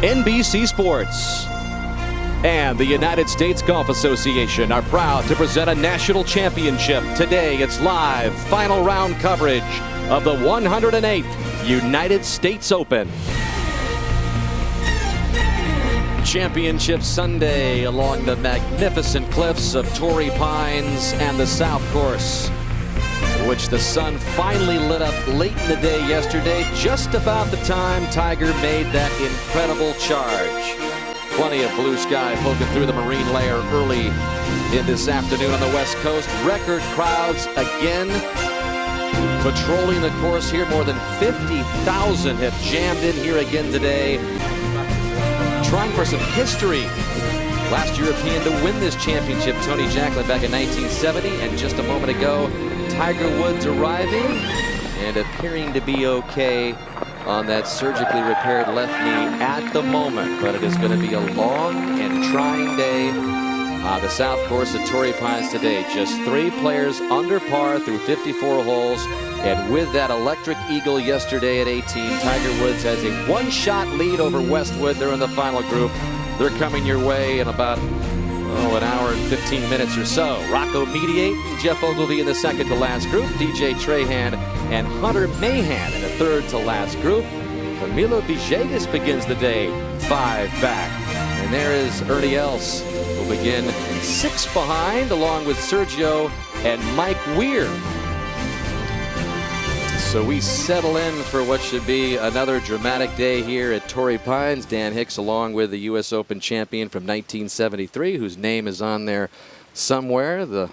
NBC Sports and the United States Golf Association are proud to present a national championship. Today it's live final round coverage of the 108th United States Open. Championship Sunday along the magnificent cliffs of Torrey Pines and the South Course, which the sun finally lit up late in the day yesterday, just about the time Tiger made that incredible charge. Plenty of blue sky poking through the marine layer early in this afternoon on the West Coast. Record crowds again patrolling the course here. More than 50,000 have jammed in here again today, trying for some history. Last European to win this championship, Tony Jacklin, back in 1970, and just a moment ago, Tiger Woods arriving and appearing to be okay on that surgically repaired left knee at the moment, but it is going to be a long and trying day. The South Course at Torrey Pines today, just 3 players under par through 54 holes, and with that electric eagle yesterday at 18, Tiger Woods has a 1-shot lead over Westwood. They're in the final group. They're coming your way in about an hour and 15 minutes or so. Rocco Mediate and Jeff Ogilvy in the second to last group. DJ Trahan and Hunter Mahan in the third to last group. Camilo Villegas begins the day 5 back. And there is Ernie Els, who will begin 6 behind, along with Sergio and Mike Weir. So we settle in for what should be another dramatic day here at Torrey Pines. Dan Hicks, along with the U.S. Open champion from 1973, whose name is on there somewhere. The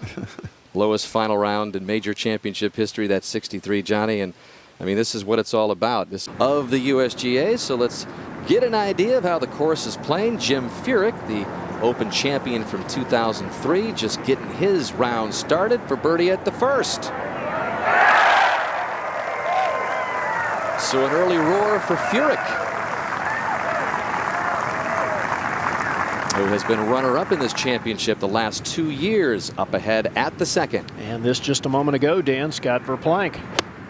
lowest final round in major championship history, that's 63, Johnny. And I mean, this is what it's all about. This of the USGA. So let's get an idea of how the course is playing. Jim Furyk, the Open champion from 2003, just getting his round started for birdie at the first. So an early roar for Furyk, who has been runner-up in this championship the last 2 years, up ahead at the second. And this just a moment ago, Dan, Scott Verplank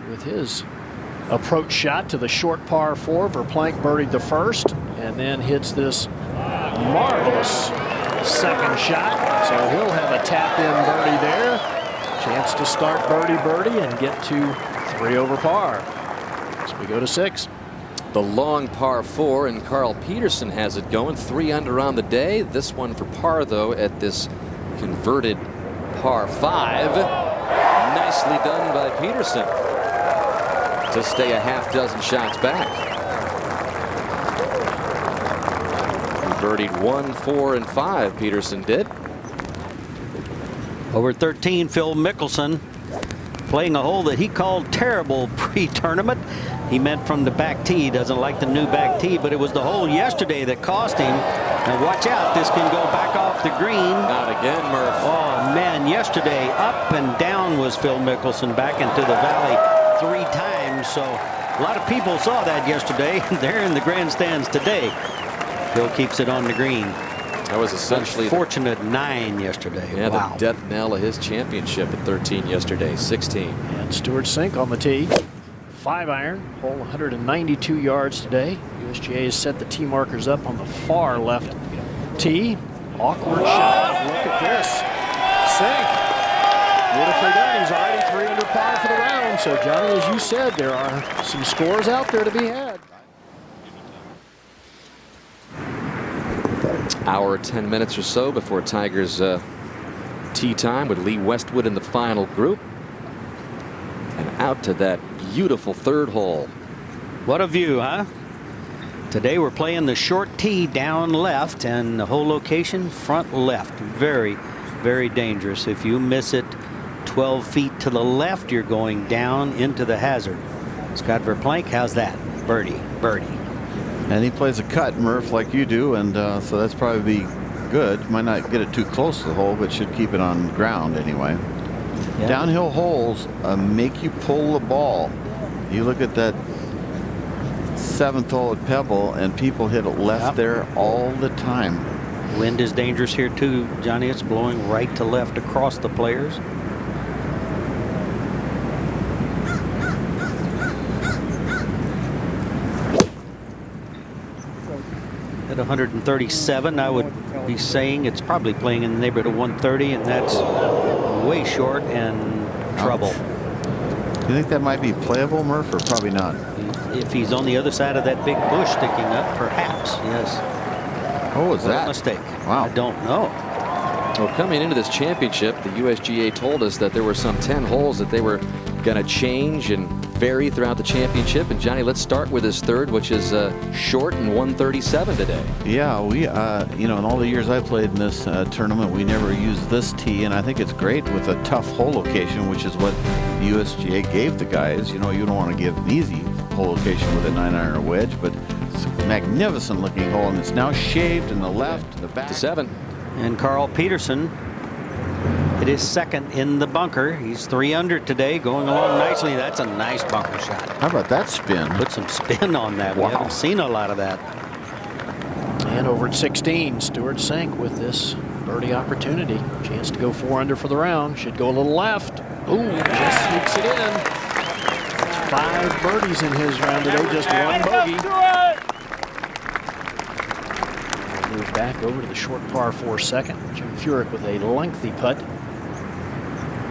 with his approach shot to the short par 4. Verplank birdied the first and then hits this marvelous second shot. So he'll have a tap-in birdie there. Chance to start birdie and get to 3 over par. We go to 6. The long par 4, and Carl Peterson has it going 3 under on the day. This one for par, though, at this converted par 5. Nicely done by Peterson to stay a half dozen shots back. He birdied 1, 4, and 5. Peterson did. Over 13, Phil Mickelson playing a hole that he called terrible pre-tournament. He meant from the back tee. He doesn't like the new back tee, but it was the hole yesterday that cost him. And watch out, this can go back off the green. Not again, Murph. Oh, man, yesterday up and down was Phil Mickelson back into the valley 3 times. So a lot of people saw that yesterday. They're in the grandstands today. Phil keeps it on the green. That was essentially fortunate 9 yesterday. Yeah, wow. The death knell of his championship at 13 yesterday, 16. And Stuart Sink on the tee. 5-iron, hole 192 yards today. USGA has set the tee markers up on the far left tee. Awkward shot. Look at this. Sink. Beautifully done. He's already 3 under par for the round. So, Johnny, as you said, there are some scores out there to be had. Hour 10 minutes or so before Tiger's tee time, with Lee Westwood in the final group. And out to that beautiful 3rd hole. What a view, huh? Today we're playing the short tee down left, and the whole location front left. Very, very dangerous. If you miss it 12 feet to the left, you're going down into the hazard. Scott Verplank, how's that? Birdie. And he plays a cut, Murph, like you do, and so that's probably be good. Might not get it too close to the hole, but should keep it on ground anyway. Yeah. Downhill holes make you pull the ball. You look at that 7th hole at Pebble, and people hit it left there all the time. Wind is dangerous here too, Johnny. It's blowing right to left across the players. At 137, I would be saying it's probably playing in the neighborhood of 130, and that's way short and trouble. You think that might be playable, Murph, or probably not? If he's on the other side of that big bush sticking up, perhaps, yes. What was that? A mistake. Wow. I don't know. Well, coming into this championship, the USGA told us that there were some 10 holes that they were going to change and vary throughout the championship. And Johnny, let's start with his third, which is short and 137 today. Yeah, we, you know, in all the years I played in this tournament, we never used this tee, and I think it's great with a tough hole location, which is what the USGA gave the guys. You know, you don't want to give an easy hole location with a 9-iron or wedge, but it's a magnificent looking hole, and it's now shaved in the left, the back. To 7. And Carl Peterson hit his second in the bunker. He's 3 under today, going along nicely. That's a nice bunker shot. How about that spin? Put some spin on that. Wow. We haven't seen a lot of that. And over at 16, Stewart Cink with this birdie opportunity. Chance to go 4 under for the round. Should go a little left. Ooh, just sneaks it in. 5 birdies in his round today, just 1 bogey. Move back over to the short par 4 second. Jim Furyk with a lengthy putt.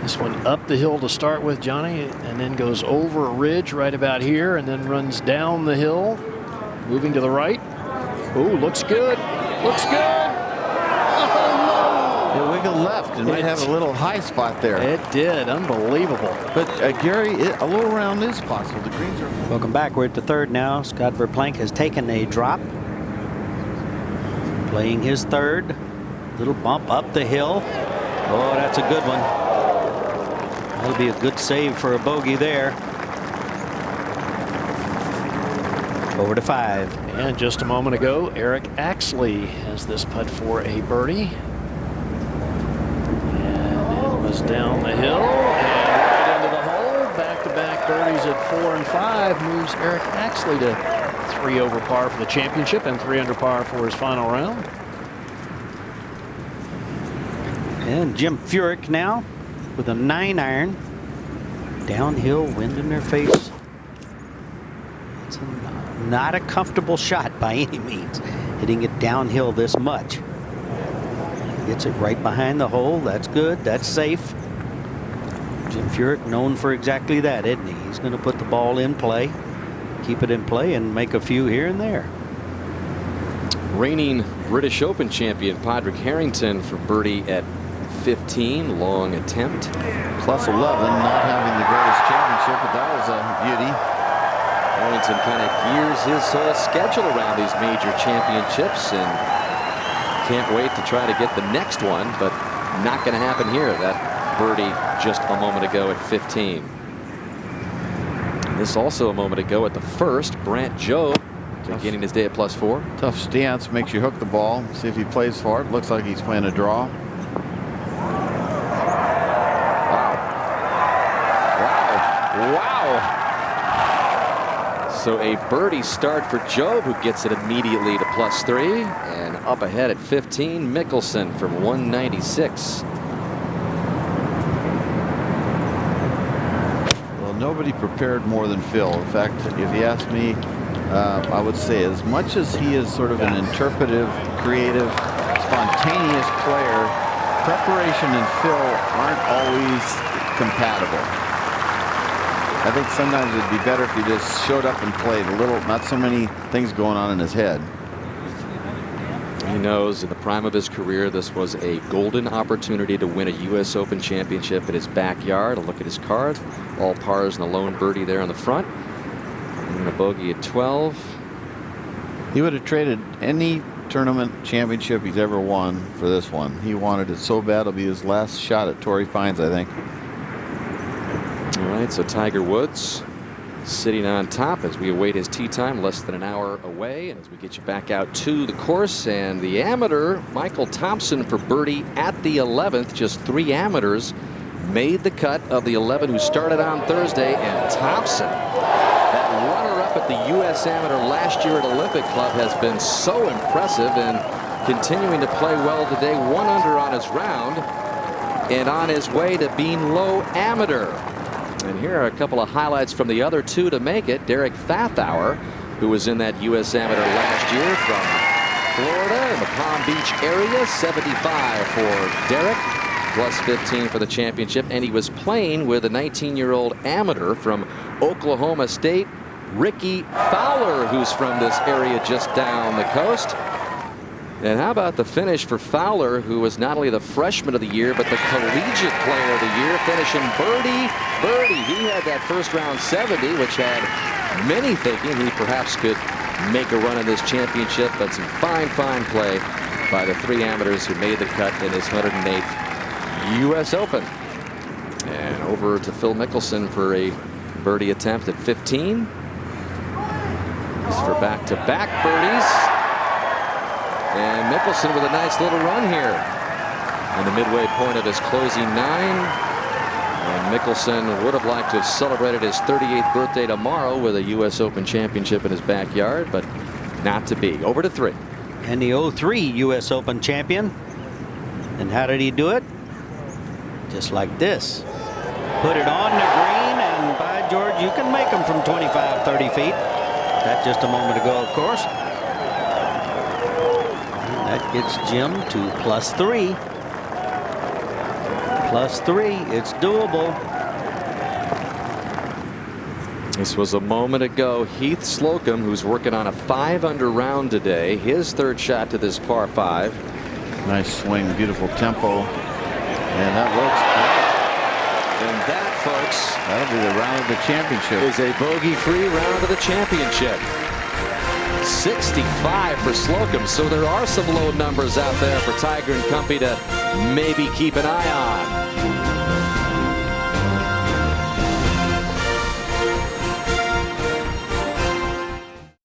This one up the hill to start with, Johnny, and then goes over a ridge right about here, and then runs down the hill, moving to the right. Ooh, looks good. Looks good. It wiggled left and might have a little high spot there. It did. Unbelievable. But Gary, a little round is possible. The greens are. Welcome back. We're at the third now. Scott Verplank has taken a drop. Playing his third. Little bump up the hill. Oh, that's a good one. That'll be a good save for a bogey there. Over to 5. And just a moment ago, Eric Axley has this putt for a birdie. And it was down the hill and right into the hole. Back-to-back birdies at 4 and 5 moves Eric Axley to 3 over par for the championship and 3 under par for his final round. And Jim Furyk now with a 9-iron. Downhill, wind in their face. It's not a comfortable shot by any means, hitting it downhill this much. Gets it right behind the hole. That's good. That's safe. Jim Furyk known for exactly that, isn't he? He's going to put the ball in play, keep it in play, and make a few here and there. Reigning British Open champion Padraig Harrington for birdie at 15. Long attempt. Plus 11, not having the greatest championship, but that was a beauty. Harrington kind of gears his whole schedule around these major championships and can't wait to try to get the next one, but not going to happen here. That birdie just a moment ago at 15. This also a moment ago at the first. Brant Jobe beginning his day at plus 4. Tough stance, makes you hook the ball, see if he plays for it. Looks like he's playing a draw. Wow. So a birdie start for Jobe, who gets it immediately to plus 3. And up ahead at 15, Mickelson from 196. Well, nobody prepared more than Phil. In fact, if you ask me, I would say as much as he is sort of an interpretive, creative, spontaneous player, preparation and Phil aren't always compatible. I think sometimes it'd be better if he just showed up and played a little, not so many things going on in his head. He knows in the prime of his career this was a golden opportunity to win a U.S. Open championship in his backyard. A look at his card. All pars and a lone birdie there on the front. And a bogey at 12. He would have traded any tournament championship he's ever won for this one. He wanted it so bad. It'll be his last shot at Torrey Pines, I think. All right, so Tiger Woods sitting on top as we await his tee time, less than an hour away. And as we get you back out to the course, and the amateur Michael Thompson for birdie at the 11th. Just 3 amateurs made the cut of the 11 who started on Thursday, and Thompson, that runner-up at the U.S. Amateur last year at Olympic Club, has been so impressive and continuing to play well today. 1 under on his round and on his way to being low amateur. And here are a couple of highlights from the other 2 to make it. Derek Fathauer, who was in that U.S. Amateur last year, from Florida, in the Palm Beach area. 75 for Derek, plus 15 for the championship. And he was playing with a 19-year-old amateur from Oklahoma State, Ricky Fowler, who's from this area just down the coast. And how about the finish for Fowler, who was not only the freshman of the year, but the collegiate player of the year, finishing birdie. He had that first round 70, which had many thinking he perhaps could make a run in this championship, but some fine play by the three amateurs who made the cut in his 108th U.S. Open. And over to Phil Mickelson for a birdie attempt at 15. This for back-to-back birdies. And Mickelson with a nice little run here in the midway point of his closing 9. And Mickelson would have liked to have celebrated his 38th birthday tomorrow with a U.S. Open championship in his backyard, but not to be. Over to 3. And the 03 U.S. Open champion. And how did he do it? Just like this. Put it on the green, and by George, you can make them from 25, 30 feet. That just a moment ago, of course. That gets Jim to plus 3. Plus 3. It's doable. This was a moment ago. Heath Slocum, who's working on a 5-under round today, his third shot to this par 5. Nice swing, beautiful tempo, and that looks. And that, folks, That'll be the round of the championship. is a bogey-free round of the championship. 65 for Slocum, so there are some low numbers out there for Tiger and company to maybe keep an eye on.